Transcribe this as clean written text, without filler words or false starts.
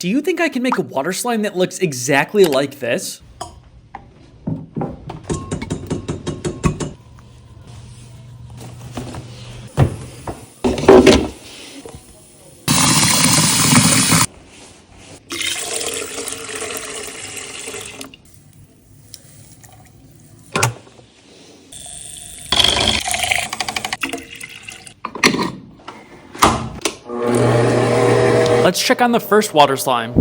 Do you think I can make a water slime that looks exactly like this? Let's check on the first water slime.